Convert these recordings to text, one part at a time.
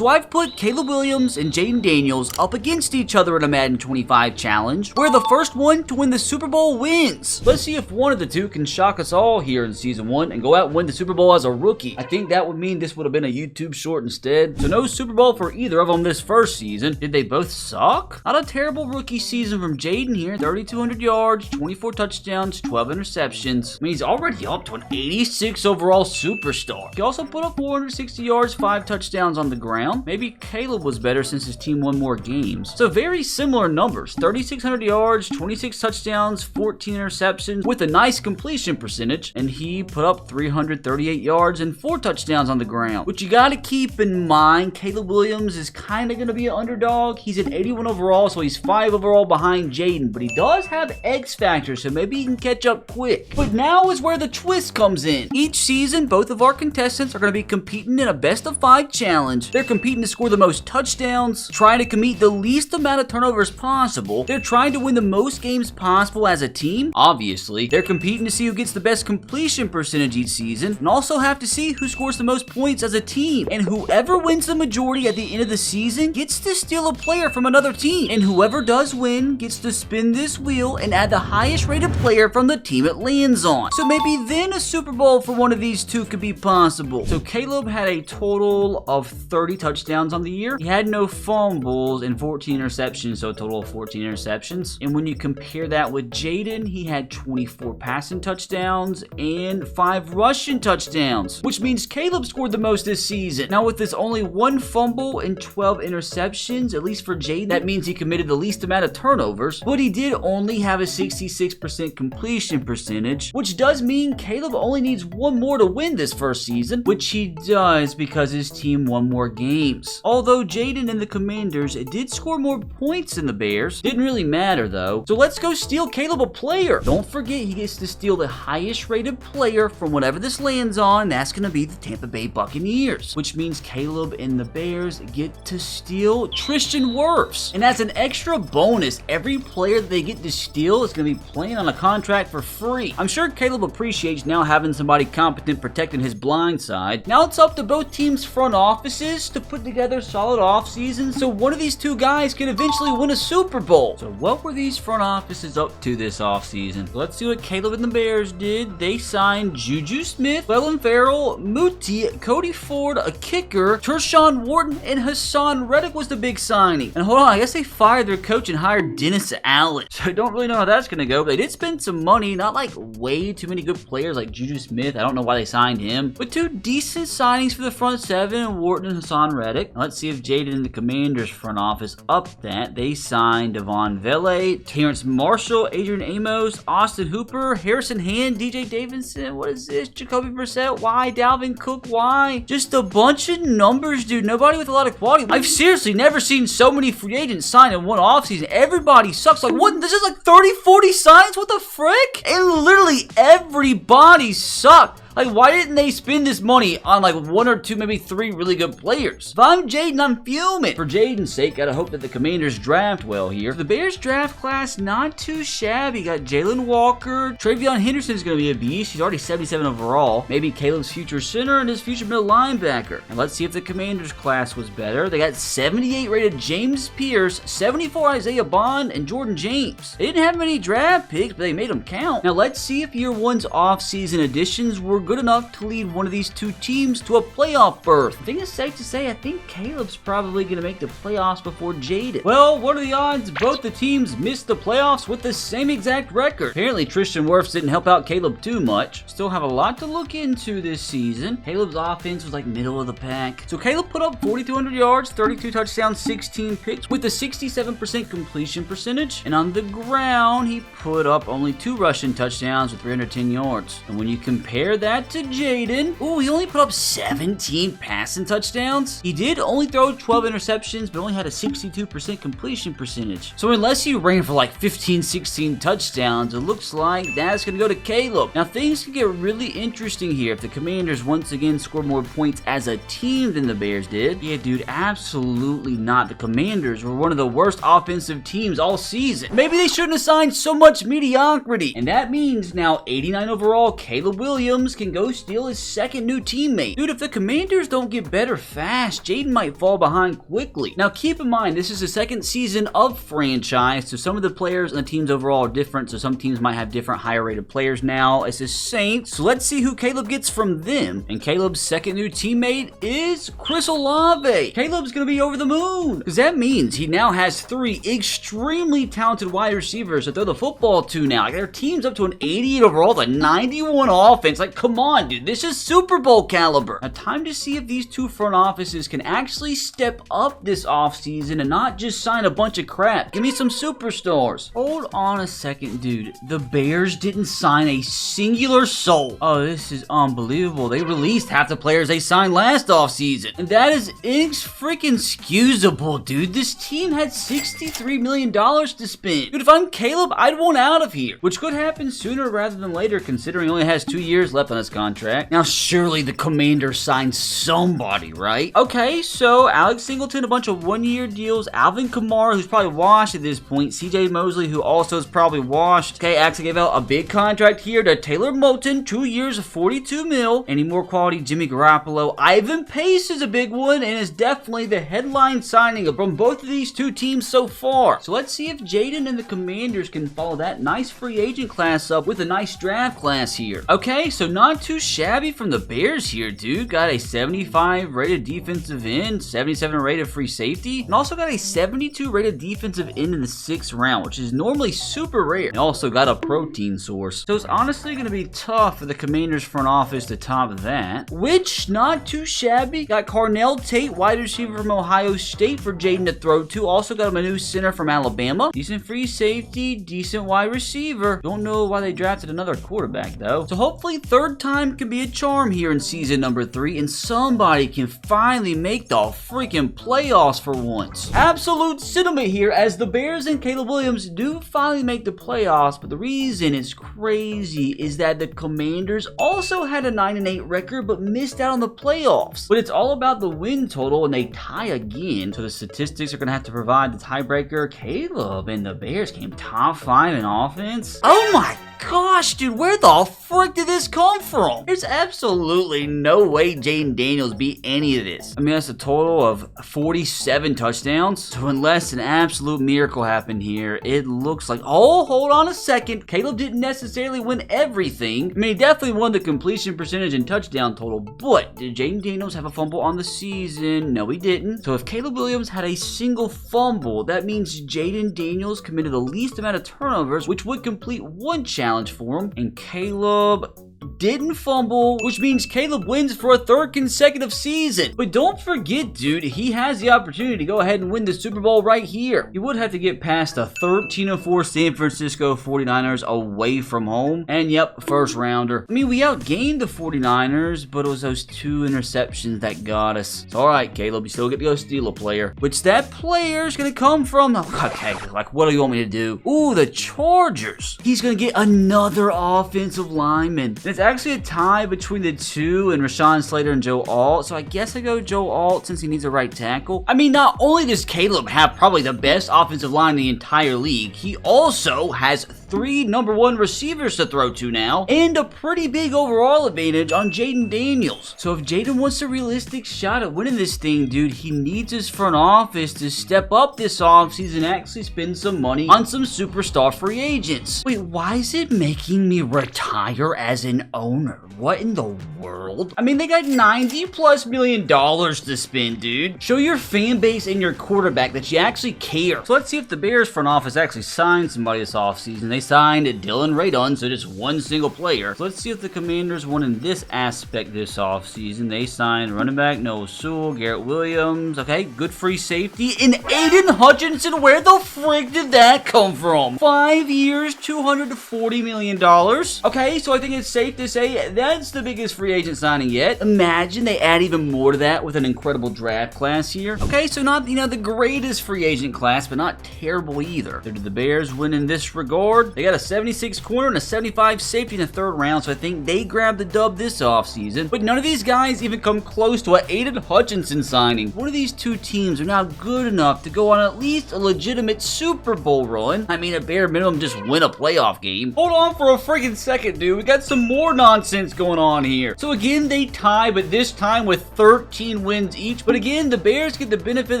So I've put Caleb Williams and Jayden Daniels up against each other in a Madden 25 challenge, where the first one to win the Super Bowl wins. Let's see if one of the two can shock us all here in Season 1 and go out and win the Super Bowl as a rookie. I think that would mean this would have been a YouTube short instead. So no Super Bowl for either of them this first season. Did they both suck? Not a terrible rookie season from Jayden here. 3,200 yards, 24 touchdowns, 12 interceptions. I mean, he's already up to an 86 overall superstar. He also put up 460 yards, 5 touchdowns on the ground. Maybe Caleb was better since his team won more games. So very similar numbers. 3,600 yards, 26 touchdowns, 14 interceptions with a nice completion percentage. And he put up 338 yards and 4 touchdowns on the ground. Which you gotta keep in mind, Caleb Williams is kind of gonna be an underdog. He's an 81 overall, so he's 5 overall behind Jayden. But he does have X Factor, so maybe he can catch up quick. But now is where the twist comes in. Each season, both of our contestants are going to be competing in a best of 5 challenge. They're competing to score the most touchdowns, trying to commit the least amount of turnovers possible. They're trying to win the most games possible as a team, obviously. They're competing to see who gets the best completion percentage each season, and also have to see who scores the most points as a team. And whoever wins the majority at the end of the season gets to steal a player from another team. And whoever does win gets to spin this wheel and add the highest rated player from the team it lands on. So maybe then a Super Bowl for one of these two could be possible. So Caleb had a total of 30 touchdowns on the year. He had no fumbles and 14 interceptions, so a total of 14 interceptions. And when you compare that with Jayden, he had 24 passing touchdowns and 5 rushing touchdowns, which means Caleb scored the most this season. Now with this only 1 fumble and 12 interceptions, at least for Jayden, that means he committed the least amount of turnovers, but he did only have a 66% completion percentage, which does mean Caleb only needs 1 more to win this first season, which he does because his team won more games. Although Jayden and the Commanders did score more points than the Bears, didn't really matter though. So let's go steal Caleb a player. Don't forget he gets to steal the highest rated player from whatever this lands on, and that's going to be the Tampa Bay Buccaneers, which means Caleb and the Bears get to steal Tristan Wirfs. And as an extra bonus, every player that they get to steal is going to be playing on a contract for free. I'm sure Caleb appreciates now having somebody competent protecting his blind side. Now it's up to both teams' front offices to put together solid offseasons so one of these two guys can eventually win a Super Bowl. So what were these front offices up to this offseason? Let's see what Caleb and the Bears did. They signed Juju Smith, Clelin Ferrell, Muti, Cody Ford, a kicker, Tershawn Wharton, and Hassan Reddick was the big signing. And hold on, I guess they fired their coach and hired Dennis Allen. So I don't really know how that's going to go, but they did spend some money, not like way too many good players like Juju Smith. I don't know why they signed him, but 2 decent signings for the front 7, Wharton and Hassan Reddick. Now let's see if Jayden and the Commanders front office upped that. They signed Devon Vele, Terrence Marshall, Adrian Amos, Austin Hooper, Harrison Hand, DJ Davidson. What is this? Jacoby Brissett? Why? Dalvin Cook? Why? Just a bunch of numbers, dude. Nobody with a lot of quality. I've seriously never seen so many free agents sign in one offseason. Everybody sucks. Like, what? This is like 30, 40 signs? What the frick? And literally everybody sucked. Like, why didn't they spend this money on like 1 or 2, maybe 3 really good players? If I'm Jayden, I'm fuming. For Jayden's sake, gotta hope that the Commanders draft well here. The Bears draft class, not too shabby. Got Jalen Walker. Travion Henderson is gonna be a beast. He's already 77 overall. Maybe Caleb's future center and his future middle linebacker. And let's see if the Commanders class was better. They got 78 rated James Pierce, 74 Isaiah Bond, and Jordan James. They didn't have many draft picks, but they made them count. Now let's see if year 1's offseason additions were good enough to lead one of these two teams to a playoff berth. I think it's safe to say I think Caleb's probably going to make the playoffs before Jayden. Well, what are the odds both the teams missed the playoffs with the same exact record? Apparently Tristan Wirfs didn't help out Caleb too much. Still have a lot to look into this season. Caleb's offense was like middle of the pack. So Caleb put up 4,200 yards, 32 touchdowns, 16 picks with a 67% completion percentage. And on the ground, he put up only 2 rushing touchdowns with 310 yards. And when you compare that to Jayden, he only put up 17 passing touchdowns. He did only throw 12 interceptions, but only had a 62% completion percentage. So unless he ran for like 15, 16 touchdowns, it looks like that's going to go to Caleb. Now things can get really interesting here if the Commanders once again score more points as a team than the Bears did. Yeah, dude, absolutely not. The Commanders were one of the worst offensive teams all season. Maybe they shouldn't have signed so much mediocrity. And that means now 89 overall Caleb Williams can go steal his second new teammate. Dude, if the Commanders don't get better fast, Jayden might fall behind quickly. Now, keep in mind, this is the second season of franchise, so some of the players and the teams overall are different, so some teams might have different higher rated players now. It's the Saints, so let's see who Caleb gets from them. And Caleb's second new teammate is Chris Olave. Caleb's gonna be over the moon, because that means he now has 3 extremely talented wide receivers to throw the football to now. Like, their team's up to an 88 overall, the 91 offense. Like, come on, dude, this is Super Bowl caliber. Now, time to see if these two front offices can actually step up this offseason and not just sign a bunch of crap. Give me some superstars. Hold on a second, dude. The Bears didn't sign a singular soul. Oh, this is unbelievable. They released half the players they signed last offseason. And that is inexcusable, dude. This team had $63 million to spend. Dude, if I'm Caleb, I'd want out of here, which could happen sooner rather than later, considering he only has 2 years left on his contract. Now, surely the Commanders signed somebody, right? Okay, so Alex Singleton, a bunch of one-year deals. Alvin Kamara, who's probably washed at this point. CJ Mosley, who also is probably washed. Okay, actually gave out a big contract here to Taylor Moton, 2 years of $42 million. Any more quality? Jimmy Garoppolo. Ivan Pace is a big one and is definitely the headline signing from both of these two teams so far. So let's see if Jayden and the Commanders can follow that nice free agent class up with a nice draft class here. Okay, so not too shabby from the Bears here, dude. Got a 75 rated defensive end, 77 rated free safety, and also got a 72 rated defensive end in the 6th round, which is normally super rare. And also got a protein source. So it's honestly going to be tough for the Commanders front office to top that, which not too shabby. Got Carnell Tate, wide receiver from Ohio State, for Jayden to throw to. Also got him a new center from Alabama. Decent free safety, decent wide receiver. Don't know why they drafted another quarterback though. So hopefully third time can be a charm here in season number 3 and somebody can finally make the freaking playoffs for once. Absolute cinema here as the Bears and Caleb Williams do finally make the playoffs, but the reason it's crazy is that the Commanders also had a 9-8 record but missed out on the playoffs. But it's all about the win total and they tie again, so the statistics are going to have to provide the tiebreaker. Caleb and the Bears came top 5 in offense. Oh my gosh, dude, where the frick did this come from? There's absolutely no way Jayden Daniels beat any of this. I mean, that's a total of 47 touchdowns. So unless an absolute miracle happened here, it looks like... Oh, hold on a second. Caleb didn't necessarily win everything. I mean, he definitely won the completion percentage and touchdown total, but did Jayden Daniels have a fumble on the season? No, he didn't. So if Caleb Williams had a single fumble, that means Jayden Daniels committed the least amount of turnovers, which would complete one challenge for him, and Caleb didn't fumble, which means Caleb wins for a 3rd consecutive season. But don't forget, dude, he has the opportunity to go ahead and win the Super Bowl right here. He would have to get past the 13-4 San Francisco 49ers away from home. And yep, first rounder. I mean, we outgained the 49ers, but it was those 2 interceptions that got us. So, all right, Caleb, you still get to go steal a player, which that player is going to come from... Okay, like, what do you want me to do? Ooh, the Chargers. He's going to get another offensive lineman. It's actually a tie between the two and Rashawn Slater and Joe Alt, so I guess I go Joe Alt since he needs a right tackle. I mean, not only does Caleb have probably the best offensive line in the entire league, he also has 3 number 1 receivers to throw to now, and a pretty big overall advantage on Jayden Daniels. So if Jayden wants a realistic shot at winning this thing, dude, he needs his front office to step up this offseason and actually spend some money on some superstar free agents. Wait, why is it making me retire as an owner? What in the world? I mean, they got $90+ million to spend, dude. Show your fan base and your quarterback that you actually care. So let's see if the Bears front office actually signed somebody this offseason. They signed Dylan Radon, so just one single player. So let's see if the Commanders won in this aspect this offseason. They signed running back Noah Sewell, Garrett Williams. Okay, good free safety. And Aiden Hutchinson, where the frick did that come from? 5 years, $240 million. Okay, so I think it's safe to say that's the biggest free agent signing yet. Imagine they add even more to that with an incredible draft class here. Okay, so not, the greatest free agent class, but not terrible either. So did the Bears win in this regard? They got a 76 corner and a 75 safety in the 3rd round, so I think they grabbed the dub this offseason. But none of these guys even come close to an Aiden Hutchinson signing. One of these two teams are now good enough to go on at least a legitimate Super Bowl run. I mean, at bare minimum, just win a playoff game. Hold on for a freaking second, dude. We got some more more nonsense going on here. So again, they tie, but this time with 13 wins each. But again, the Bears get the benefit of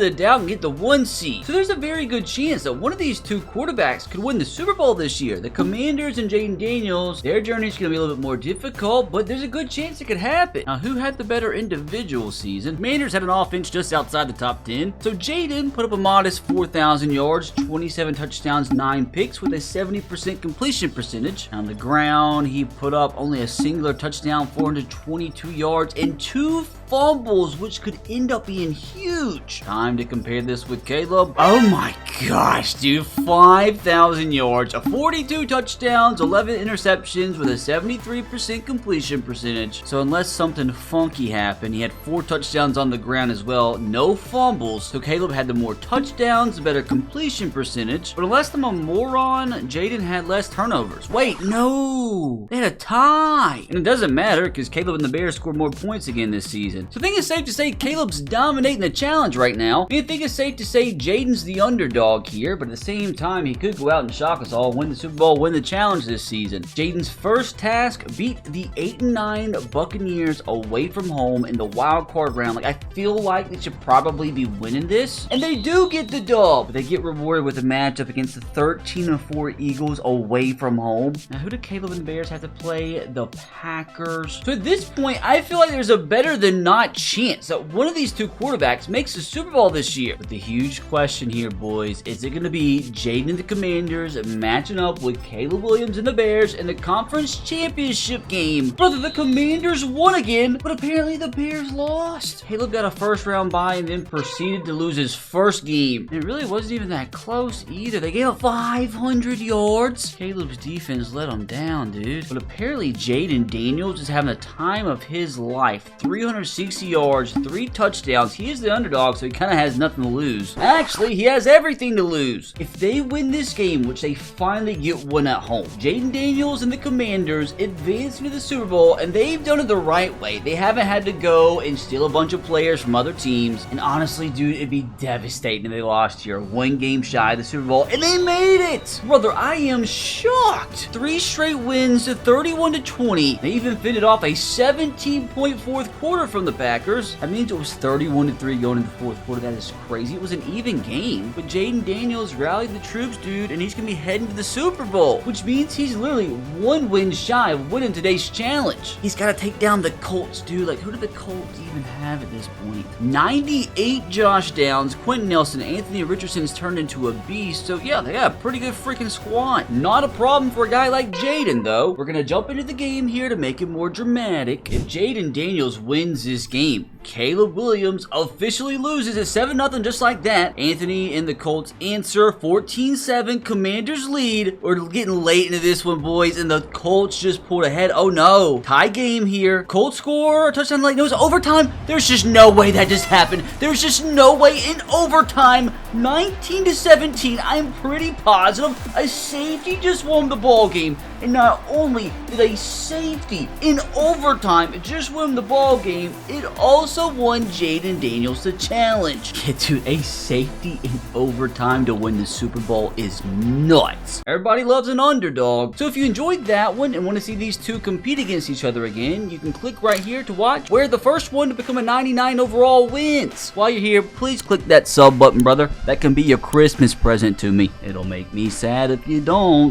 the doubt and get the 1 seed. So there's a very good chance that one of these two quarterbacks could win the Super Bowl this year. The Commanders and Jayden Daniels, their journey is going to be a little bit more difficult, but there's a good chance it could happen. Now, who had the better individual season? Commanders had an offense just outside the top 10. So Jayden put up a modest 4,000 yards, 27 touchdowns, 9 picks with a 70% completion percentage. On the ground, he put up only a singular touchdown, 422 yards, and 2 fumbles, which could end up being huge. Time to compare this with Caleb. Oh my gosh, dude. 5,000 yards, 42 touchdowns, 11 interceptions with a 73% completion percentage. So unless something funky happened, he had 4 touchdowns on the ground as well, no fumbles. So Caleb had the more touchdowns, the better completion percentage. But unless I'm a moron, Jayden had less turnovers. Wait, no. They had a tie. And it doesn't matter because Caleb and the Bears scored more points again this season. So I think it's safe to say Caleb's dominating the challenge right now. I think it's safe to say Jayden's the underdog here, but at the same time, he could go out and shock us all, win the Super Bowl, win the challenge this season. Jayden's first task, beat the 8-9 Buccaneers away from home in the wild card round. Like, I feel like they should probably be winning this. And they do get the dub, but they get rewarded with a matchup against the 13-4 Eagles away from home. Now, who do Caleb and the Bears have to play? The Packers. So at this point, I feel like there's a better than not chance that one of these two quarterbacks makes the Super Bowl this year. But the huge question here, boys, is it going to be Jayden and the Commanders matching up with Caleb Williams and the Bears in the conference championship game? Brother, the Commanders won again, but apparently the Bears lost. Caleb got a first round bye and then proceeded to lose his first game. It really wasn't even that close either. They gave up 500 yards. Caleb's defense let him down, dude. But apparently Jayden Daniels is having the time of his life. 360 yards, 3 touchdowns. He is the underdog, so he kind of has nothing to lose. Actually, he has everything to lose. If they win this game, which they finally get one at home, Jayden Daniels and the Commanders advance into the Super Bowl, and they've done it the right way. They haven't had to go and steal a bunch of players from other teams. And honestly, dude, it'd be devastating if they lost here. 1 game shy of the Super Bowl, and they made it! Brother, I am shocked. 3 straight wins to 31-20. They even fended off a 17-point fourth quarter from the Packers. That means it was 31-3 going into the fourth quarter. That is crazy. It was an even game. But Jayden Daniels rallied the troops, dude, and he's going to be heading to the Super Bowl, which means he's literally 1 win shy of winning today's challenge. He's got to take down the Colts, dude. Like, who do the Colts even have at this point? 98 Josh Downs, Quentin Nelson, Anthony Richardson's turned into a beast. So yeah, they got a pretty good freaking squad. Not a problem for a guy like Jayden, though. We're going to jump into the game here to make it more dramatic. If Jayden Daniels wins this game, Caleb Williams officially loses at 7-0 just like that. Anthony and the Colts answer 14-7. Commanders lead. We're getting late into this one, boys, and the Colts just pulled ahead. Oh no. Tie game here. Colts score a touchdown late. No, it's overtime. There's just no way that just happened. There's just no way in overtime. 19-17. I'm pretty positive a safety just won the ball game. And not only did a safety in overtime just win the ball game, it also won Jayden Daniels the challenge. Yeah, dude, a safety in overtime to win the Super Bowl is nuts. Everybody loves an underdog. So if you enjoyed that one and want to see these two compete against each other again, you can click right here to watch where the first one to become a 99 overall wins. While you're here, please click that sub button, brother. That can be your Christmas present to me. It'll make me sad if you don't.